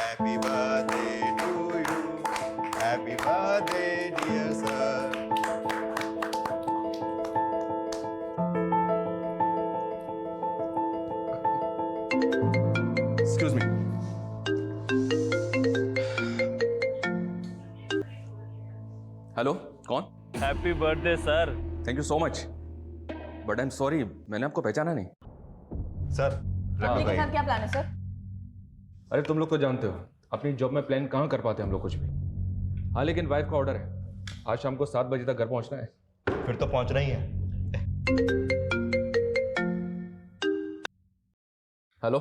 Happy birthday to you. Happy birthday, dear sir. Excuse me. Hello, कौन? Happy birthday sir. Thank you so much, but I am sorry, मैंने आपको पहचाना नहीं। Sir अपने के साथ क्या प्लान है सर? अरे तुम लोग तो जानते हो अपनी जॉब में प्लान कहाँ कर पाते हम लोग कुछ भी। हाँ लेकिन वाइफ का ऑर्डर है, आज शाम को 7 बजे तक घर पहुंचना है। फिर तो पहुंचना ही है। हेलो,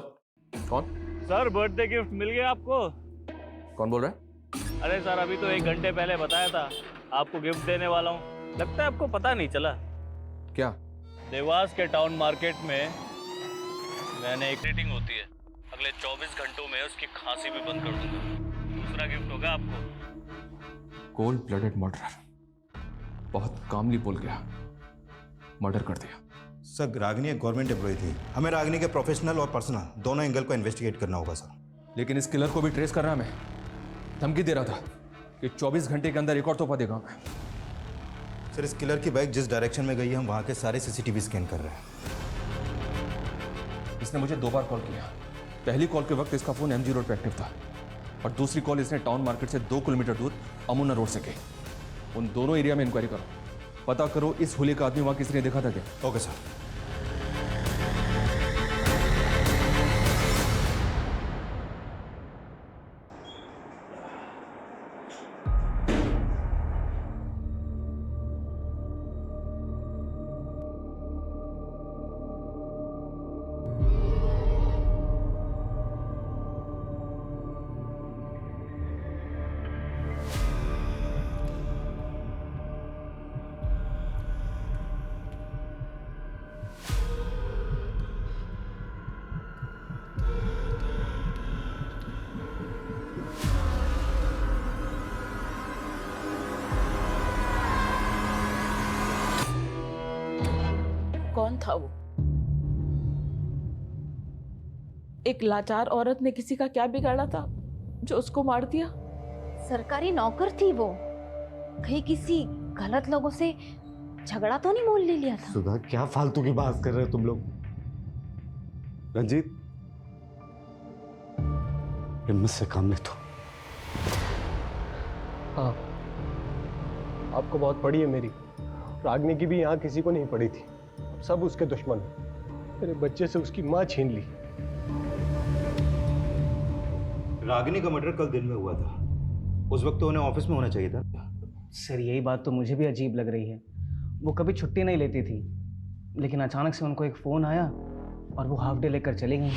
कौन? सर बर्थडे गिफ्ट मिल गया आपको? कौन बोल रहा है? अरे सर अभी तो 1 घंटे पहले बताया था आपको गिफ्ट देने वाला हूँ, लगता है आपको पता नहीं चला। क्या? देवास के टाउन मार्केट में मैंने एक मीटिंग होती है, अगले 24 घंटों में उसकी खांसी भी बंद कर दूंगा। दूसरा गिफ्ट होगा आपको। कोल्ड ब्लडेड मर्डर, बहुत कामली बोल गया, मर्डर कर दिया। सर रागिनी एक गवर्नमेंट एम्प्लॉय थी, हमें रागिनी के प्रोफेशनल और पर्सनल दोनों एंगल को इन्वेस्टिगेट करना होगा सर। लेकिन इस किलर को भी ट्रेस करना, मैं धमकी दे रहा था कि 24 घंटे के अंदर एक और तोहफा देगा मैं। सर इस किलर की बाइक जिस डायरेक्शन में गई है हम वहाँ के सारे सीसीटीवी स्कैन कर रहे हैं। इसने मुझे 2 बार कॉल किया। पहली कॉल के वक्त इसका फोन एमजी रोड पे एक्टिव था और दूसरी कॉल इसने टाउन मार्केट से 2 किलोमीटर दूर अमुना रोड से की। उन दोनों एरिया में इंक्वायरी करो, पता करो इस होली का आदमी वहां किसी ने देखा था क्या। Okay sir. कौन था वो? एक लाचार औरत ने किसी का क्या बिगाड़ा था जो उसको मार दिया? सरकारी नौकर थी वो, कहीं किसी गलत लोगों से झगड़ा तो नहीं मोल ले लिया था? सुधा क्या फालतू की बात कर रहे हो तुम लोग। रंजीत हिम्मत से काम ले तो। हाँ, आपको बहुत पड़ी है मेरी। रागनी की भी यहाँ किसी को नहीं पड़ी थी, सब उसके दुश्मन हैं। मेरे बच्चे से उसकी माँ छीन ली। रागिनी का मर्डर कल दिन में हुआ था, उस वक्त तो उन्हें ऑफिस में होना चाहिए था। सर यही बात तो मुझे भी अजीब लग रही है। वो कभी छुट्टी नहीं लेती थी, लेकिन अचानक से उनको एक फ़ोन आया और वो हाफ डे लेकर चली गई।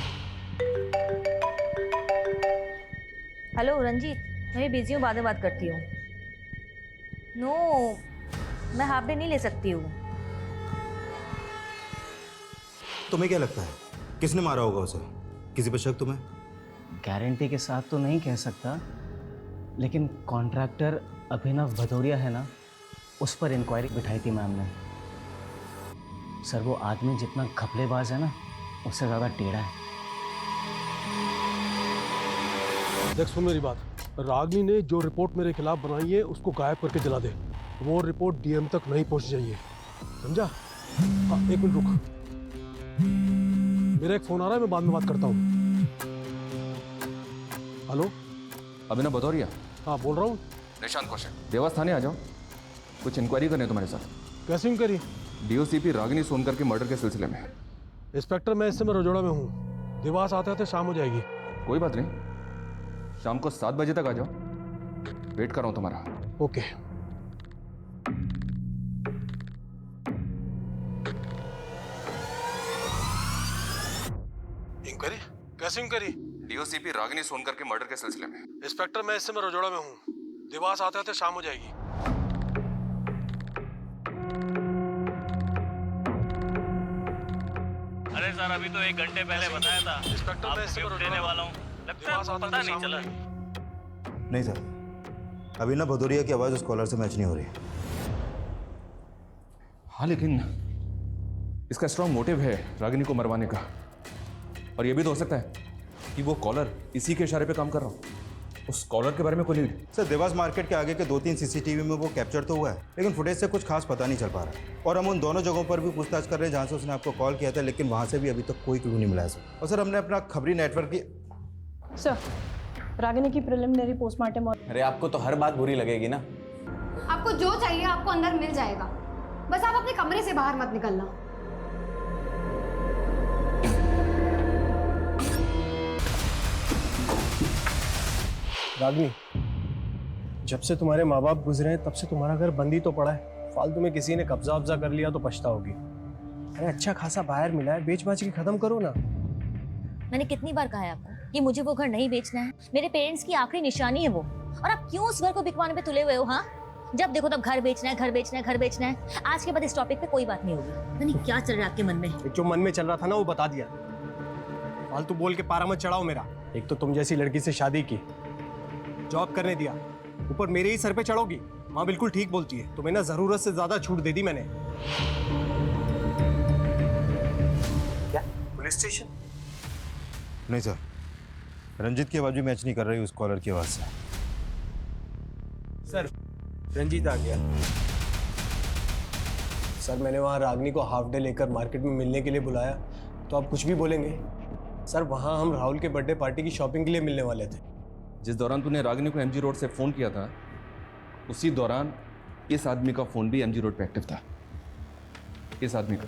हेलो रंजीत, मैं बिजी हूँ, बाद में बात करती हूँ। नो, मैं हाफ डे नहीं ले सकती हूँ। तुम्हें क्या लगता है किसने मारा होगा उसे? किसी पर शक तुम्हें? गारंटी के साथ तो नहीं कह सकता, लेकिन कॉन्ट्रैक्टर अभिनव भदौरिया है ना, उस पर इंक्वायरी बिठाई थी मैम ने। सर वो आदमी जितना घपलेबाज है ना, उससे ज़्यादा टेढ़ा है। देख सुन मेरी बात, रागनी ने जो रिपोर्ट मेरे खिलाफ बनाई है उसको गायब करके जला दे। वो रिपोर्ट डीएम तक नहीं पहुंच चाहिए, समझा? हाँ, 1 मिनट रुक, मेरा एक फोन आ रहा है, मैं बाद में बात करता हूँ। हेलो, अभिनव भदौरिया? हाँ बोल रहा हूँ। निशांत कौशल, देवास थाने आ जाओ, कुछ इंक्वायरी करनी है तुम्हारे साथ। कैसे करी? डीओसीपी रागिनी सोनकर के मर्डर के सिलसिले में। इंस्पेक्टर मैं इस समय रजोड़ा में हूँ, देवास आते आते शाम हो जाएगी। कोई बात नहीं, शाम को 7 बजे तक आ जाओ, वेट कर रहा हूँ तुम्हारा। ओके। इंक्वायरी? कैसे इंक्वायरी? डीओसीपी रागिनी सोनकर के मर्डर के सिलसिले में। इंस्पेक्टर मैं इस समय रजोड़ा में हूँ, देवास आते आते शाम हो जाएगी। अरे सर अभी तो 1 घंटे पहले बताया था इंस्पेक्टर मैं आपको गिफ्ट देने वाला हूँ, लगता है आपको पता नहीं चला। नहीं सर, अभिनव भदौरिया की आवाज़ उस कॉलर से मैच नहीं हो रही। हाँ लेकिन इसका स्ट्रॉन्ग मोटिव है रागिनी को मरवाने का, और यह भी तो हो सकता है कि वो कॉलर इसी के इशारे पे काम कर रहा हूँ। उस कॉलर के बारे में कोई नहीं। सर देवास मार्केट के आगे के 2-3 सीसीटीवी में वो कैप्चर तो हुआ है, लेकिन फुटेज से कुछ खास पता नहीं चल पा रहा। और हम उन दोनों जगहों पर भी पूछताछ कर रहे हैं जहाँ से उसने आपको कॉल किया था, लेकिन वहाँ से भी अभी तक कोई क्लू नहीं मिला है सर। और सर हमने अपना खबरी नेटवर्क की सर, रागिनी की प्रिलिमिनरी पोस्टमार्टम और अरे आपको तो हर बात बुरी लगेगी ना। आपको जो चाहिए आपको अंदर मिल जाएगा, बस आप अपने कमरे से बाहर मत निकलना। रागनी, जब से तुम्हारे माँ बाप गुजरे हैं तब से तुम्हारा घर बंद ही तो पड़ा है। फालतू में किसी ने कब्जा वब्जा कर लिया तो पछताओगी। अरे अच्छा खासा बाहर मिला है, बेच बाच के खत्म करो ना। मैंने कितनी बार कहा है आपको कि मुझे वो घर नहीं बेचना है, मेरे पेरेंट्स की आखिरी निशानी है वो, और आप क्यों उस घर को बिकवाने पे तुले हुए हो? हाँ, जब देखो तब घर बेचना है, घर बेचना है, घर बेचना है। आज के बाद इस टॉपिक पे कोई बात नहीं होगी। पता नहीं क्या चल रहा है आपके मन में। जो मन में चल रहा था ना वो बता दिया। फालतू बोल के पारा मत चढ़ाओ मेरा। एक तो तुम जैसी लड़की से शादी की, जॉब करने दिया, ऊपर मेरे ही सर पे चढ़ोगी। माँ बिल्कुल ठीक बोलती है, तुम्हें ना जरूरत से ज्यादा छूट दे दी मैंने। क्या पुलिस स्टेशन? नहीं सर, रंजीत की आवाज़ भी मैच नहीं कर रही उस कॉलर की आवाज़ से। सर रंजीत आ गया। सर मैंने वहाँ रागनी को हाफ डे लेकर मार्केट में मिलने के लिए बुलाया, तो आप कुछ भी बोलेंगे? सर वहाँ हम राहुल के बर्थडे पार्टी की शॉपिंग के लिए मिलने वाले थे। जिस दौरान तूने रागिनी को एमजी रोड से फ़ोन किया था, उसी दौरान इस आदमी का फ़ोन भी एमजी रोड पे एक्टिव था। इस आदमी का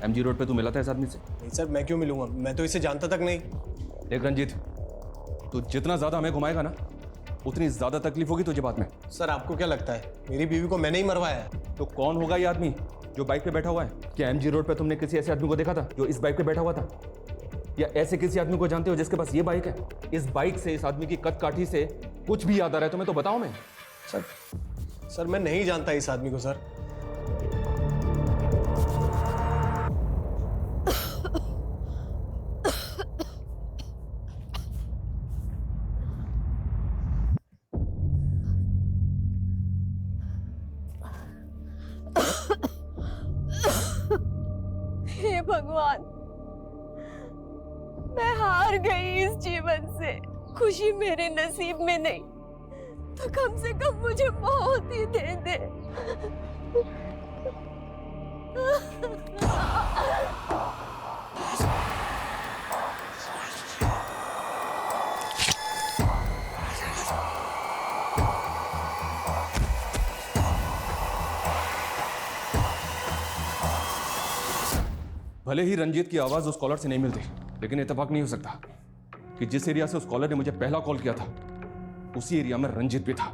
एमजी रोड पे तू मिला था इस आदमी से? नहीं सर, मैं क्यों मिलूंगा, मैं तो इसे जानता तक नहीं। देख रंजीत, तू जितना ज़्यादा हमें घुमाएगा ना, उतनी ज़्यादा तकलीफ होगी तुझे बाद में। सर आपको क्या लगता है मेरी बीवी को मैंने ही मरवाया है? तो कौन होगा ये आदमी जो बाइक पे बैठा हुआ है? क्या एमजी रोड पे तुमने किसी ऐसे आदमी को देखा था जो इस बाइक पे बैठा हुआ था? या ऐसे किसी आदमी को जानते हो जिसके पास ये बाइक है? इस बाइक से, इस आदमी की कद काठी से कुछ भी याद आ रहा है तुम्हें तो बताओ। मैं सर मैं नहीं जानता इस आदमी को सर। हे भगवान, मैं हार गई इस जीवन से। खुशी मेरे नसीब में नहीं तो कम से कम मुझे मौत ही दे दे। भले ही रंजीत की आवाज उस कॉलर से नहीं मिलती, लेकिन इत्तेफाक नहीं हो सकता कि जिस एरिया से उस कॉलर ने मुझे पहला कॉल किया था उसी एरिया में रंजीत भी था।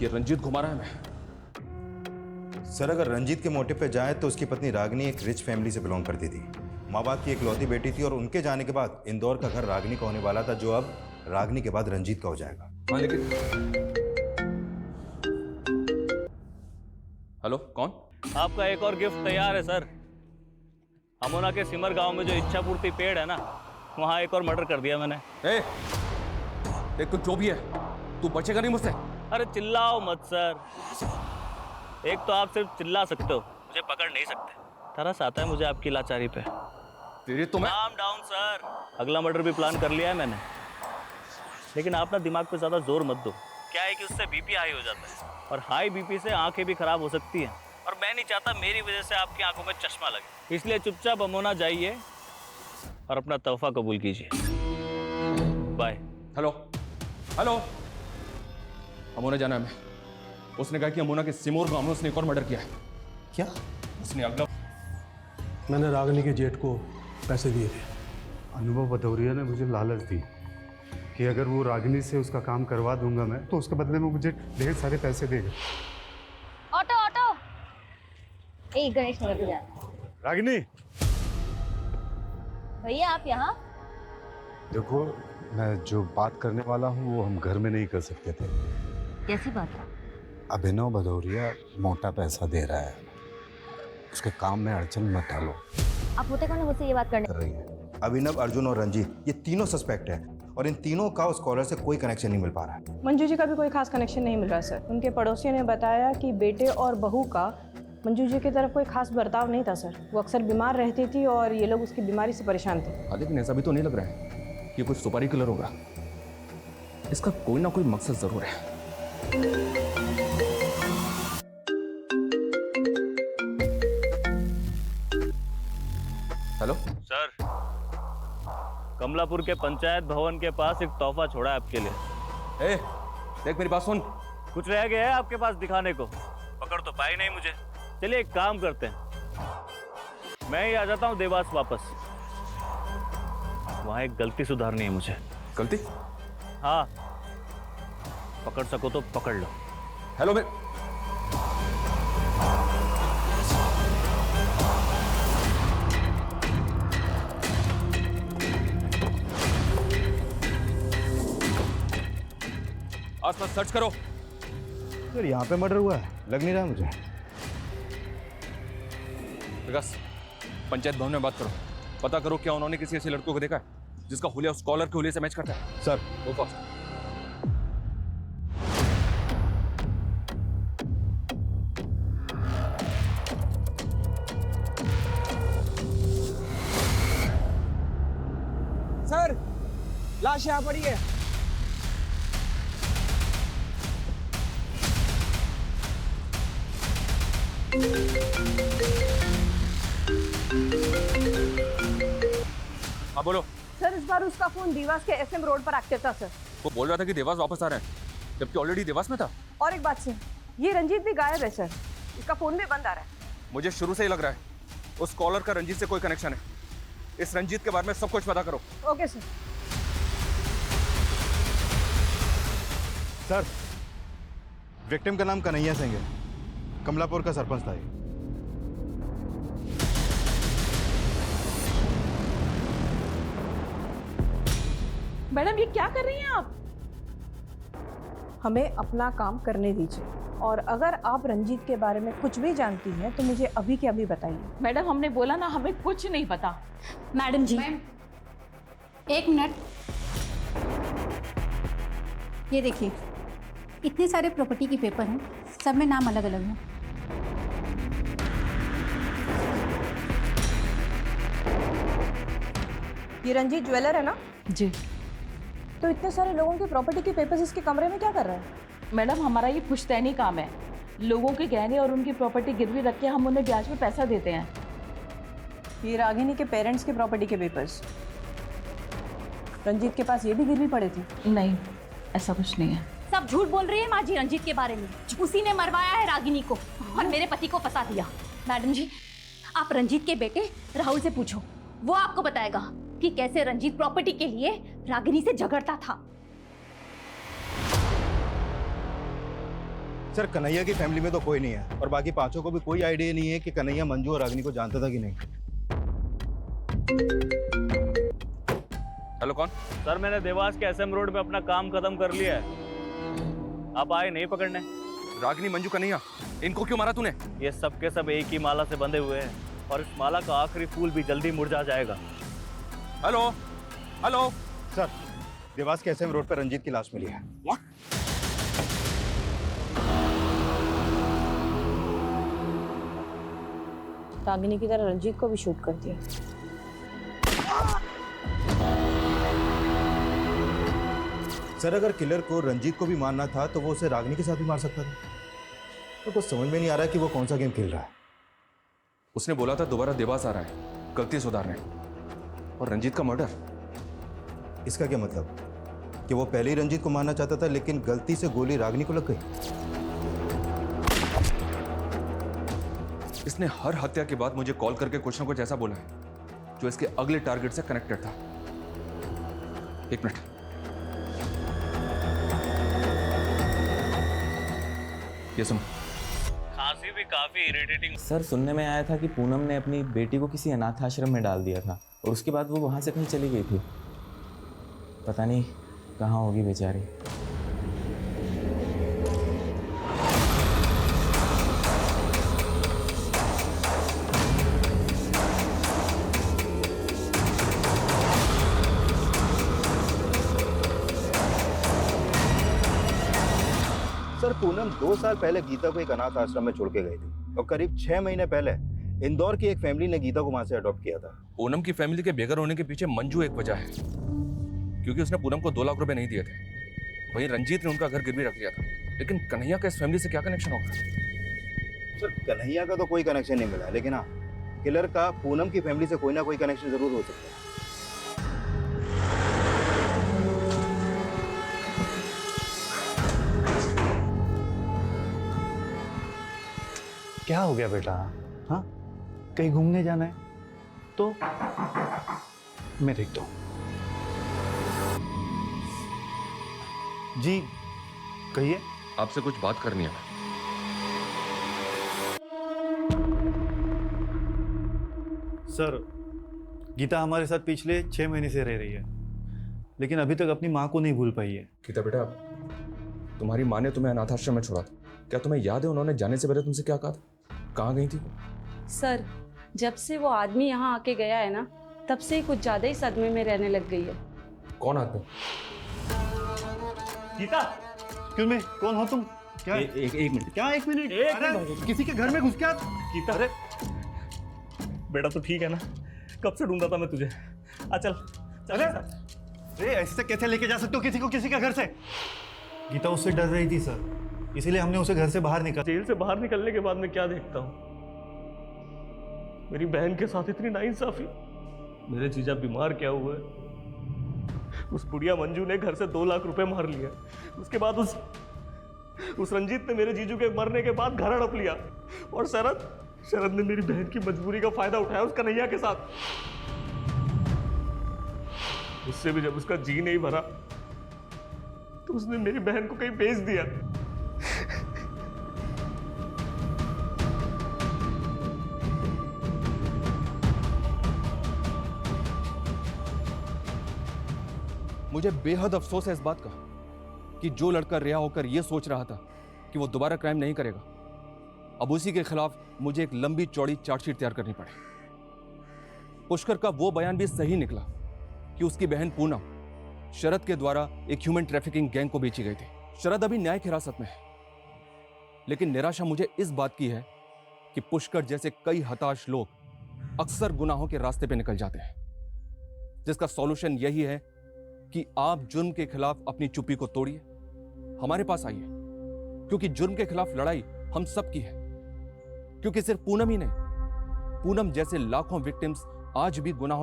ये रंजीत घुमा रहा है मैं। सर अगर रंजीत के मोटिव पे जाए तो उसकी पत्नी रागिनी एक रिच फैमिली से बिलोंग करती थी, माँ बाप की इकलौती बेटी थी, और उनके जाने के बाद इंदौर का घर रागिनी का होने वाला था, जो अब रागिनी के बाद रंजीत का हो जाएगा। हाँ, लेकिन हेलो, कौन? आपका एक और गिफ्ट तैयार है सर। अमोना के सिमर गांव में जो इच्छा पूर्ति पेड़ है ना, वहाँ एक और मर्डर कर दिया मैंने। देख तू जो भी है, तू बचेगा नहीं मुझसे। अरे चिल्लाओ मत सर। एक तो आप सिर्फ चिल्ला सकते हो, मुझे पकड़ नहीं सकते। तरस आता है मुझे आपकी लाचारी पे। तेरी तो मैं काम डाउन सर। अगला मर्डर भी प्लान कर लिया है मैंने, लेकिन आप ना दिमाग पे ज़्यादा जोर मत दो। क्या है कि उससे बीपी हाई हो जाता है, और हाई बीपी से आंखें भी खराब हो सकती हैं, और मैं नहीं चाहता मेरी वजह से आपकी आंखों में चश्मा लगे। इसलिए चुपचाप अमोना जाइए और अपना तोहफा कबूल कीजिए। बाय। हेलो हेलो, अमोना जाना है मैं। उसने कहा कि अमोना के सिमोर गांव में उसने एक और मर्डर किया है। क्या? उसने अगला मैंने रागिनी के जेठ को पैसे दिए थे। अनुभव भदौरिया ने मुझे लालच दी कि अगर वो रागिनी से उसका काम करवा दूंगा मैं, तो उसके बदले में मुझे ढेर सारे पैसे देगा। ऑटो ऑटो, एक गणेश नगर पे जाना। रागिनी भैया आप यहाँ? देखो, मैं जो बात करने वाला हूँ वो हम घर में नहीं कर सकते थे। कैसी बात है? अभिनव भदौरिया मोटा पैसा दे रहा है, उसके काम में अड़चन मत डालो। आप होते कौन है मुझसे ये बात करने? कर रही है अभिनव, अर्जुन और रंजीत, ये तीनों सस्पेक्ट हैं, और इन तीनों का उस कॉलर से कोई कनेक्शन नहीं मिल पा रहा है। मंजू जी का भी कोई खास कनेक्शन नहीं मिल रहा सर। उनके पड़ोसियों ने बताया कि बेटे और बहू का मंजू जी की तरफ कोई खास बर्ताव नहीं था सर। वो अक्सर बीमार रहती थी और ये लोग उसकी बीमारी से परेशान थे। हाँ, लेकिन ऐसा भी तो नहीं लग रहा है कि कुछ सुपारी किलर होगा। इसका कोई ना कोई मकसद जरूर है। हेलो सर, कमलापुर के पंचायत भवन के पास एक तोहफा छोड़ा है आपके लिए। ए, देख मेरी बात सुन। कुछ रह गया है आपके पास दिखाने को? पकड़ तो पाई नहीं मुझे। चलिए एक काम करते हैं, मैं ही आ जाता हूँ देवास वापस। वहाँ एक गलती सुधारनी है मुझे। गलती? हाँ, पकड़ सको तो पकड़ लो। हेलो मैं आसपास सर्च करो। सर यहाँ पे मर्डर हुआ है, लग नहीं रहा मुझे। विकास, पंचायत भवन में बात करो, पता करो क्या उन्होंने किसी ऐसे लड़कों को देखा है जिसका हुलिया उस कॉलर के हुलिये से मैच करता है। सर गो फास्ट। सर, लाश यहाँ पड़ी है। हाँ बोलो। सर इस बार उसका फोन देवास के एसएम रोड पर एक्टिव था सर। वो बोल रहा था कि देवास वापस आ रहे हैं, जबकि ऑलरेडी देवास में था। और एक बात सर, ये रंजीत भी गायब है सर। इसका फोन भी बंद आ रहा है। मुझे शुरू से ही लग रहा है उस कॉलर का रंजीत से कोई कनेक्शन है। इस रंजीत के बारे में सब कुछ पता करो। Okay sir. सर, विक्टिम का नाम कन्हैया सिंह है, कमलापुर का सरपंच था ये। मैडम ये क्या कर रही हैं आप? हमें अपना काम करने दीजिए, और अगर आप रंजीत के बारे में कुछ भी जानती हैं तो मुझे अभी के अभी बताइए। मैडम हमने बोला ना, हमें कुछ नहीं पता। मैडम जी, एक मिनट। ये देखिए, इतने सारे प्रॉपर्टी के पेपर हैं, सब में नाम अलग अलग हैं। ये रंजीत ज्वेलर है ना? जी। तो इतने सारे लोगों के प्रॉपर्टी के पेपर्स इसके कमरे में क्या कर रहा है? मैडम हमारा ये पुश्तैनी काम है। लोगों के गहने और उनकी प्रॉपर्टी गिरवी रख के हम उन्हें ब्याज में पैसा देते हैं। ये रागिनी के पेरेंट्स के प्रॉपर्टी के पेपर्स, रंजीत के पास ये भी गिरवी पड़े थे? नहीं, ऐसा कुछ नहीं है। सब झूठ बोल रही है माँ जी रंजीत के बारे में। उसी ने मरवाया है रागिनी को और मेरे पति को फंसा दिया। मैडम जी, आप रंजीत के बेटे राहुल से पूछो, वो आपको बताएगा कि कैसे रंजीत प्रॉपर्टी के लिए रागिनी से झगड़ता था। सर, कन्हैया की फैमिली में तो कोई नहीं है और बाकी पांचों को भी कोई आइडिया नहीं है कि कन्हैया मंजू और रागिनी को जानता था कि नहीं। हेलो, कौन? सर मैंने देवास के एसएम रोड पे अपना काम खत्म कर लिया है। आप आए नहीं पकड़ने? रागिनी, मंजू, कन्हैया, इनको क्यों मारा तूने? ये सब के सब एक ही माला से बंधे हुए हैं और इस माला का आखिरी फूल भी जल्दी मुरझा जाएगा। हेलो हेलो सर, देवास के एसएम रोड पर रंजीत की लाश मिली है। व्हाट? रागिनी की तरह रंजीत को भी शूट कर दिया। सर, अगर किलर को रंजीत को भी मारना था तो वो उसे रागिनी के साथ भी मार सकता था। तो कुछ समझ में नहीं आ रहा कि वो कौन सा गेम खेल रहा है। उसने बोला था दोबारा देवास आ रहा है गलती सुधारने, और रंजीत का मर्डर। इसका क्या मतलब? कि वो पहले ही रंजीत को मारना चाहता था लेकिन गलती से गोली रागिनी को लग गई। इसने हर हत्या के बाद मुझे कॉल करके कुछ ना कुछ ऐसा बोला है जो इसके अगले टारगेट से कनेक्टेड था। एक मिनट। ये सुनो। खांसी भी काफी इरिटेटिंग। सर, सुनने में आया था कि पूनम ने अपनी बेटी को किसी अनाथ आश्रम में डाल दिया था और उसके बाद वो वहाँ से कहीं चली गई थी। पता नहीं कहाँ होगी बेचारी। सर, पूनम 2 साल पहले गीता को एक अनाथ आश्रम में छोड़ के गई थी। और करीब 6 महीने पहले इंदौर की एक फैमिली ने गीता को वहां से अडॉप्ट किया था। पूनम की फैमिली के बेघर होने के पीछे मंजू एक वजह है, क्योंकि उसने पूनम को 2 लाख रुपए नहीं दिए थे। वहीं रंजीत ने उनका घर गिरवी रख लिया था। लेकिन कन्हैया का इस फैमिली से क्या कनेक्शन होगा? सर कन्हैया का तो कोई कनेक्शन नहीं मिला, लेकिन हाँ किलर का पूनम की फैमिली से कोई ना कोई कनेक्शन जरूर हो सकता है। क्या हो गया बेटा? हाँ, कहीं घूमने जाना है तो मैं देखता हूँ। जी कहिए। आपसे कुछ बात करनी है। सर, गीता हमारे साथ पिछले 6 महीने से रह रही है, लेकिन अभी तक अपनी माँ को नहीं भूल पाई है। गीता बेटा, तुम्हारी माँ ने तुम्हें अनाथ आश्रम में छोड़ा था। क्या तुम्हें याद है उन्होंने जाने से पहले तुमसे क्या कहा था? कहाँ गई थी? सर, जब से वो आदमी यहाँ आके गया है ना, तब से ही कुछ ज्यादा ही सदमे में रहने लग गई है। कौन आदमी? गीता, क्यों मैं? कौन हो तुम? क्या? एक मिनट। क्या 1 मिनट? अरे किसी के घर में घुस क्या? गीता, अरे बेटा तो ठीक है ना? कब से ढूंढा था मैं तुझे। चल। अरे ऐसे कैसे लेके जा सकते हो किसी को किसी के घर से? गीता उससे डर रही थी सर, इसीलिए हमने उसे घर से बाहर निकाला। जेल से बाहर निकलने के बाद मैं क्या देखता हूँ? मेरी बहन के साथ इतनी नाइंसाफी। मेरे जीजा बीमार क्या हुए, उस बुढ़िया मंजू ने घर से 2 लाख रुपए मार लिए। उसके बाद उस रंजीत ने मेरे जीजू के मरने के बाद घर हड़प लिया। और शरद ने मेरी बहन की मजबूरी का फायदा उठाया उस कन्हैया के साथ। उससे भी जब उसका जी नहीं भरा तो उसने मेरी बहन को कहीं बेच दिया। मुझे बेहद अफसोस है इस बात का कि जो लड़का रिहा होकर यह सोच रहा था कि वो दोबारा क्राइम नहीं करेगा, अब उसी के खिलाफ मुझे एक लंबी चौड़ी चार्जशीट तैयार करनी पड़ी। पुष्कर का वो बयान भी सही निकला कि उसकी बहन पूनम शरद के द्वारा एक ह्यूमन ट्रैफिकिंग गैंग को बेची गई थी। शरद अभी न्यायिक हिरासत में है, लेकिन निराशा मुझे इस बात की है कि पुष्कर जैसे कई हताश लोग अक्सर गुनाहों के रास्ते पे निकल जाते हैं, जिसका सॉल्यूशन यही है कि आप जुर्म के खिलाफ अपनी चुप्पी को तोड़िए, हमारे पास आइए, क्योंकि जुर्म के खिलाफ लड़ाई हम सब की है। क्योंकि सिर्फ पूनम ही नहीं, पूनम जैसे लाखों विक्टिम्स आज भी गुनाहों